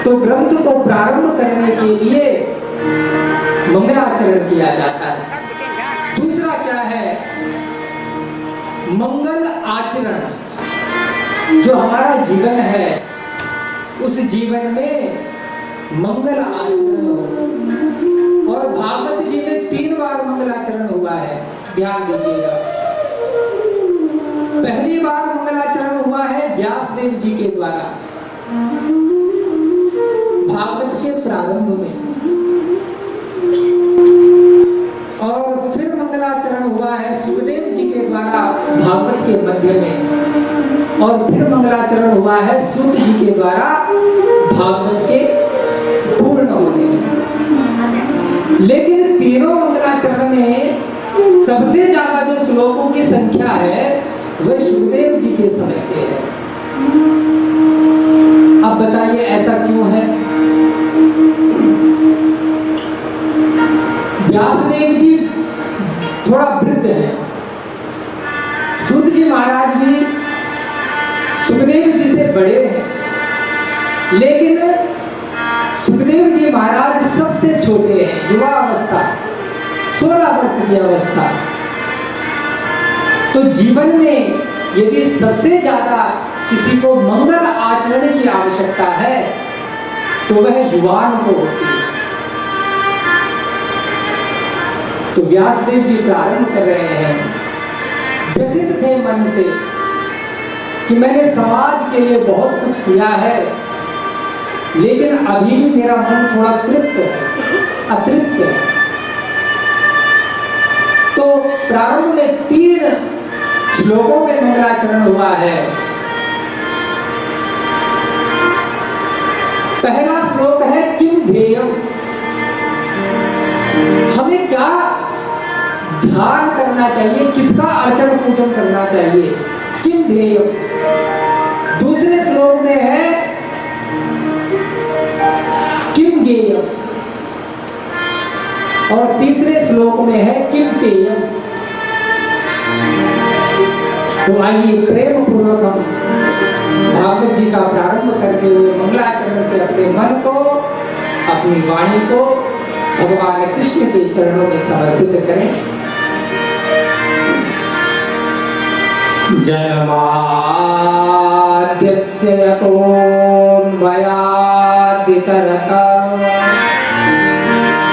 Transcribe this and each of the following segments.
तो ग्रंथ को प्रारंभ करने के लिए मंगलाचरण किया जाता है। दूसरा क्या है? मंगल आचरण। जो हमारा जीवन है उस जीवन में मंगल आचरण हो। और भागवत जी में 3 बार मंगलाचरण हुआ है, ध्यान दीजिएगा। पहली बार मंगलाचरण हुआ है व्यासदेव जी के द्वारा भागवत के प्रारंभ में, और फिर मंगलाचरण हुआ है सुखदेव जी के द्वारा भागवत के मध्य में, और फिर मंगलाचरण हुआ है सूत जी के द्वारा भागवत के पूर्ण होने में। लेकिन तीनों मंगलाचरण में सबसे ज्यादा जो श्लोकों की संख्या है वह सुखदेव जी के समय के है। अब बताइए ऐसा क्यों है? व्यासदेव जी थोड़ा वृद्ध है, सूत जी महाराज भी सुखदेव जी से बड़े हैं, लेकिन सुखदेव जी महाराज सबसे छोटे हैं, युवा अवस्था, 16 वर्ष की अवस्था। तो जीवन में यदि सबसे ज्यादा किसी को मंगल आचरण की आवश्यकता है तो वह युवान को होती है। तो व्यासदेव जी प्रारंभ कर रहे हैं, व्यथित थे मन से कि मैंने समाज के लिए बहुत कुछ किया है, लेकिन अभी भी मेरा मन थोड़ा तृप्त है, अतृप्त है। तो प्रारंभ में 3 श्लोकों में मंगलाचरण हुआ है। पहला श्लोक है किम ध्येयम, हमें क्या ध्यान करना चाहिए, किसका अर्चन पूजन करना चाहिए, किम ध्येयम। दूसरे श्लोक में है किम ज्ञेयम, और तीसरे श्लोक में है किम पेयम। तो आइए प्रेम पूर्वक हम भागवत जी का प्रारंभ करते हुए मंगलाचरण से अपने मन को, अपनी वाणी को भगवान कृष्ण के चरणों में समर्पित करें। जन्माद्यस्य यतोऽन्वयादितरतः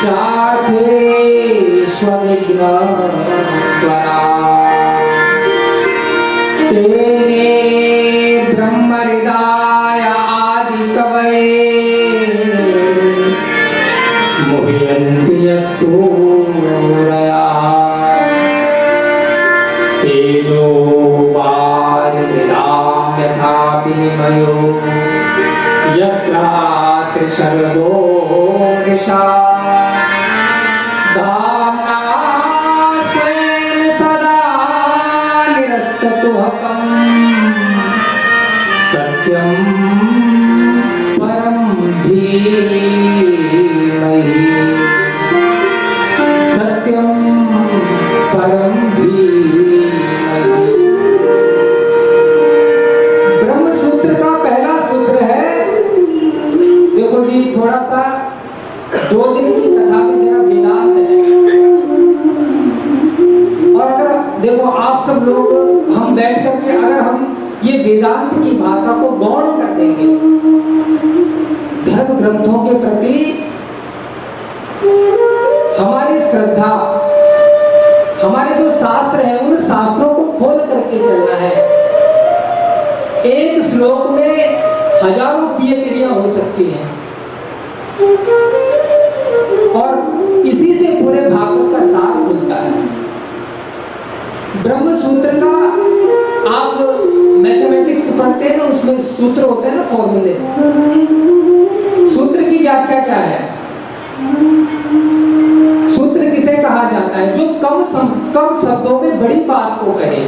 चार्थेष्वविघ्नस्वराट् तेने ब्रह्महृदाय आदिकवये मुह्यन्ति यस्सूरयः तेजो वारिमृदां यथा विनिमयो यत्र त्रिशर्गो मृषा धाम्ना स्वेन सदा निरस्तकुहकम् सत्यं परं धीमहि, सत्यं परं धीमहि। ब्रह्म सूत्र का पहला सूत्र है, देखो जी थोड़ा सा 2 दिन की कथा में जरा वेदांत है। और अगर देखो आप सब लोग हम बैठ करके अगर हम ये वेदांत की भाषा को गौण कर देंगे, धर्म ग्रंथों के प्रति हमारी श्रद्धा, हमारे जो शास्त्र है उन शास्त्रों को खोल करके चलना है। एक श्लोक में हजारों पीएचडियां हो सकती हैं, और इसी से पूरे भागवत का सार मिलता है। ब्रह्म सूत्र का आप मैथमेटिक्स पढ़ते हैं ना, उसमें सूत्र होते हैं ना, फॉर्मूले। सूत्र की व्याख्या क्या है? सूत्र किसे कहा जाता है? जो कम शब्दों में बड़ी बात को कहे।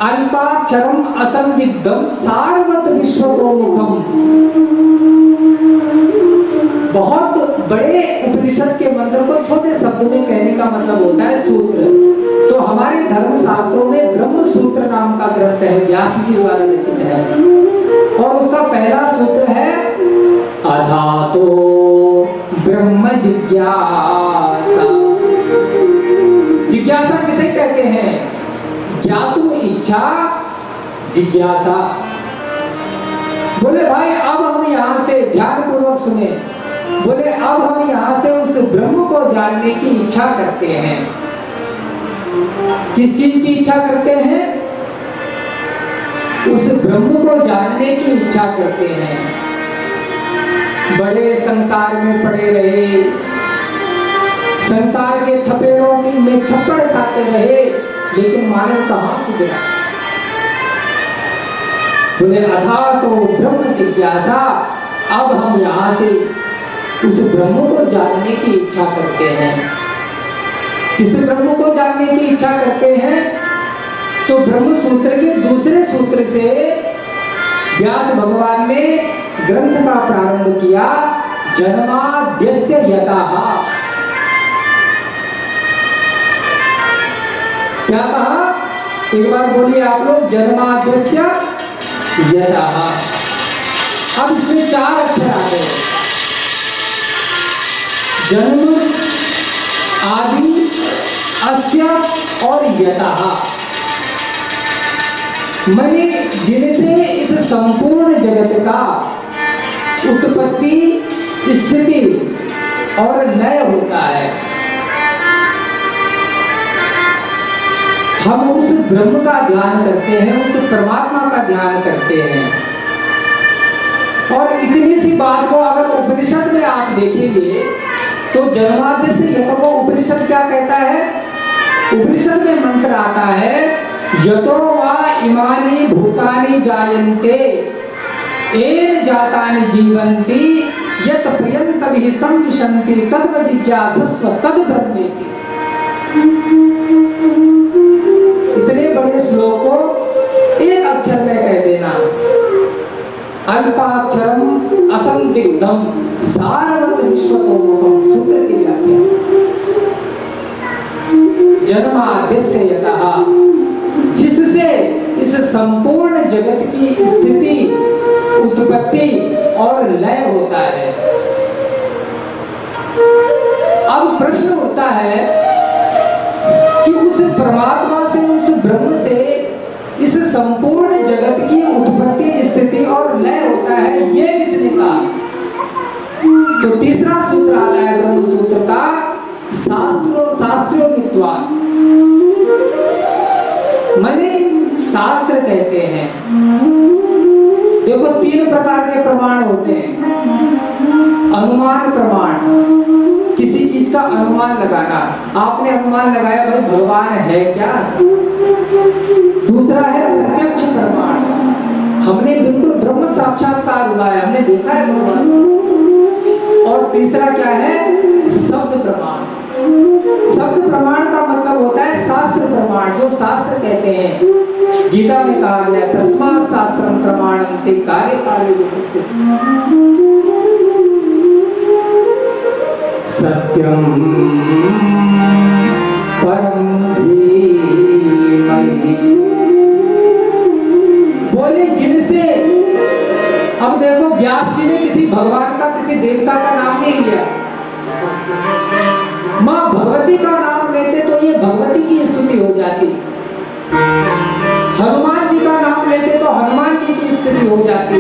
अल्पाक्षरम असंदिग्धम सारवत विश्वतोमुखम। बहुत बड़े उपनिषद के मंत्र को छोटे शब्दों में कहने का मतलब होता है सूत्र। तो हमारे धर्म शास्त्रों में ब्रह्म सूत्र नाम का ग्रंथ है, व्यास जी द्वारा रचित है, और उसका पहला सूत्र है अधा तो ब्रह्म जिज्ञासा। जिज्ञासा किसे कहते हैं? ज्ञातुम इच्छा जिज्ञासा। बोले भाई अब हम यहां से ध्यान पूर्वक सुने, बोले अब हम यहां से उस ब्रह्म को जानने की इच्छा करते हैं। किस चीज की इच्छा करते हैं? उस ब्रह्म को जानने की इच्छा करते हैं। बड़े संसार में पड़े रहे, संसार के थपेड़ों में थप्पड़ खाते रहे, लेकिन मानव कहां सुधरा। बोले अथा तो ब्रह्म जिज्ञासा, अब हम यहां से उस ब्रह्म को जानने की इच्छा करते हैं। किस ब्रह्म को जानने की इच्छा करते हैं? तो ब्रह्म सूत्र के दूसरे सूत्र से व्यास भगवान ने ग्रंथ का प्रारंभ किया। जन्माद्यस्य यतः, क्या कहा? एक बार बोलिए आप लोग, जन्माद्यस्य यतः। अब इसमें 4 अक्षर आ गए, जन्म, आदि, अस्य और यतः। मैंने जिनसे इस संपूर्ण जगत का उत्पत्ति, स्थिति और लय होता है, हम उस ब्रह्म का ध्यान करते हैं, उस परमात्मा का ध्यान करते हैं। और इतनी सी बात को अगर उपनिषद में आप देखेंगे तो जन्माद्य से यतो को उपनिषद क्या कहता है? उपनिषद में मंत्र आता है, यतो वा इमानि भूतानि जायन्ते येन जातानि जीवन्ति यत् पर्यन्तम् हि संविशन्ति तद् जिज्ञासस्व तद् ब्रह्मेति। इतने बड़े श्लोक को एक अक्षर में कह देना, अल्पाक्षरम असंदिग्धम सारवत विश्वतोमुखम। सूत्र की व्याख्या, जन्माद्यस्य यतः, जिससे इस संपूर्ण जगत की स्थिति, उत्पत्ति और लय होता है। अब प्रश्न उठता है कि उस परमात्मा से, उस ब्रह्म से इस संपूर्ण जगत की उत्पत्ति, स्थिति और लय होता है, ये किसने कहा? तो तीसरा सूत्र आता है ब्रह्म सूत्र का, शास्त्रों मित्वा। माने शास्त्र कहते हैं। देखो 3 प्रकार के प्रमाण होते हैं। अनुमान प्रमाण, किसी चीज का अनुमान लगाना। आपने अनुमान लगाया भाई भगवान है क्या? दूसरा है प्रत्यक्ष प्रमाण, हमने बिल्कुल ब्रह्म साक्षात्कार हुआ है, हमने देखा है भगवान। और तीसरा क्या है? शब्द प्रमाण। शब्द प्रमाण का मतलब होता है शास्त्र प्रमाण, जो शास्त्र कहते हैं। गीता में कहा गया तस्मात् शास्त्रम प्रमाणन्ते कार्य काले विपस्थित। सत्यम परम धीमहि। बोले जिनसे, अब देखो व्यास जी ने किसी भगवान का, किसी देवता का नाम नहीं लिया। मां भगवती का नाम लेते तो ये भगवती की स्तुति हो जाती, हनुमान जी का नाम लेते तो हनुमान जी की स्तुति हो जाती,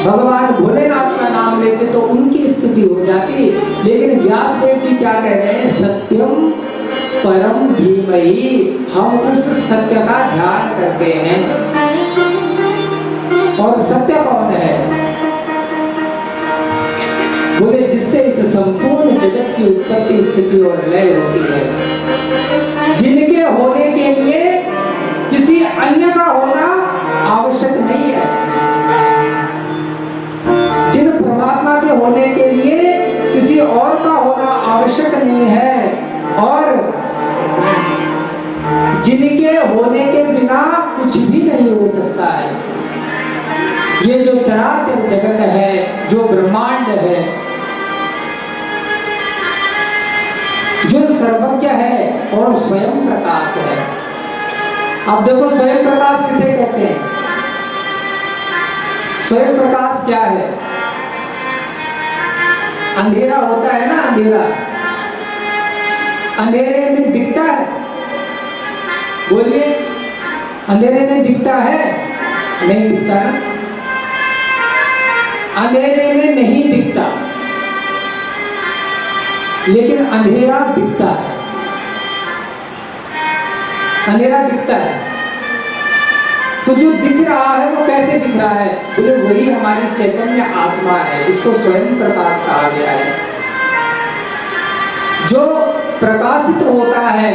भगवान भोलेनाथ का नाम लेते तो उनकी स्तुति हो जाती। लेकिन व्यास देव जी क्या कह रहे हैं? सत्यम परम धीमहि, हम उस सत्य का ध्यान करते हैं। और सत्य कौन है? बोले जिससे इस संपूर्ण जगत की उत्पत्ति, स्थिति और लय होती है, जिनके होने के लिए किसी अन्य का होना आवश्यक नहीं है, जिन परमात्मा के होने के लिए किसी और का होना आवश्यक नहीं है, और जिनके होने के बिना कुछ भी नहीं हो सकता है। ये जो चराचर जगत है, जो ब्रह्मांड है, जो सर्वज्ञ है और स्वयं प्रकाश है। अब देखो स्वयं प्रकाश किसे कहते हैं? स्वयं प्रकाश क्या है? अंधेरा होता है ना, अंधेरा, अंधेरे में दिखता है, बोलिए, अंधेरे में दिखता है? नहीं दिखता ना, अंधेरे में नहीं दिखता, लेकिन अंधेरा दिखता है, अंधेरा दिखता है। तो जो दिख रहा है वो कैसे दिख रहा है? बोले वही हमारी चैतन्य आत्मा है, जिसको स्वयं प्रकाश कहा गया है। जो प्रकाशित होता है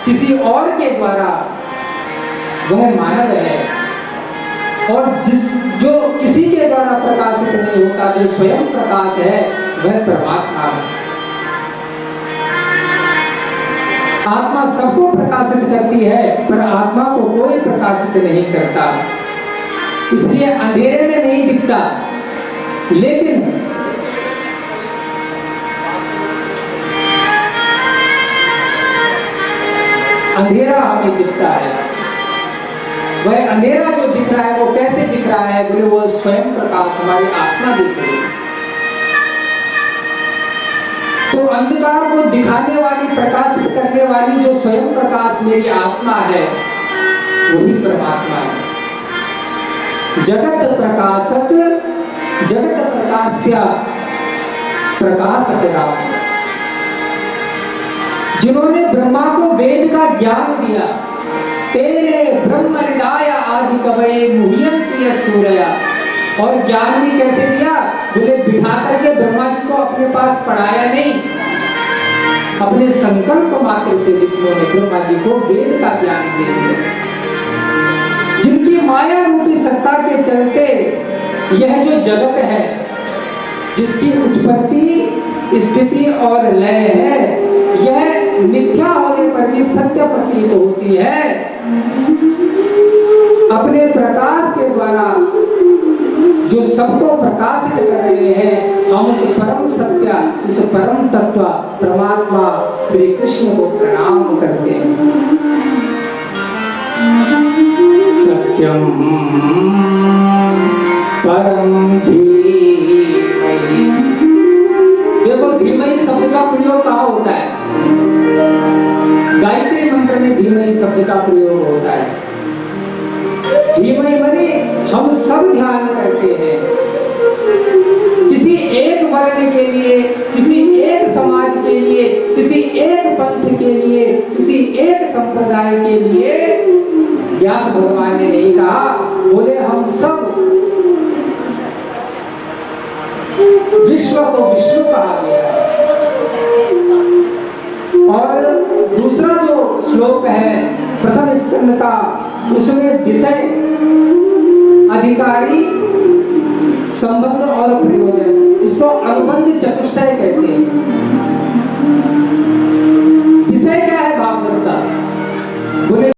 किसी और के द्वारा वह मानव है, और जो किसी के द्वारा प्रकाशित नहीं होता, जो स्वयं प्रकाश है, वह परमात्मा है। आत्मा सबको प्रकाशित करती है, पर आत्मा को कोई प्रकाशित नहीं करता, इसलिए अंधेरे में नहीं दिखता। लेकिन अंधेरा हमें दिखता है। वह अंधेरा जो दिख रहा है वो कैसे दिख रहा है? बोले वो स्वयं प्रकाश हमारी आत्मा दिख रही है। तो अंधकार को दिखाने वाली, प्रकाशित करने वाली जो स्वयं प्रकाश मेरी आत्मा है, वही परमात्मा है। जगत प्रकाशक, जगत प्रकाश्य प्रकाशक राम, जिन्होंने ब्रह्मा को वेद का ज्ञान दिया। तेरे ब्रह्म हृदय आदि कवये मुह्यन्ति सूर्या, और ज्ञान भी कैसे दिया? बोले बिठा करके ब्रह्मा जी को अपने पास पढ़ाया नहीं, अपने संकल्प मात्र से उन्होंने ब्रह्मा जी को वेद का ज्ञान दे दिया। जिनकी माया रूपी सत्ता के चलते यह जो जगत है, जिसकी उत्पत्ति, स्थिति और लय है, यह मिथ्या होने पर भी सत्य प्रतीत होती है। अपने प्रकाश के द्वारा जो सबको प्रकाशित कर रहे हैं, हम उस परम सत्य, उस परम तत्व परमात्मा श्री कृष्ण को प्रणाम करते हैं। सत्यम परम धीमहि। देखो धीमहि शब्द का प्रयोग कहाँ होता है? गायत्री मंत्र में धीमहि शब्द का प्रयोग होता है। धीमहि माने हम सब ध्यान करते हैं, किसी एक वर्ण के लिए, किसी एक समाज के लिए, किसी एक पंथ के लिए, किसी एक संप्रदाय के लिए। व्यास भगवान ने नहीं कहा, बोले हम सब विश्व को विष्णु कहा गया। और दूसरा जो श्लोक है प्रथम स्कंद का, उसमें विषय, अधिकारी, संबंध और प्रयोजन, इसको अनुबंध चतुष्टय कहते हैं। विषय क्या है भागवत का? बोले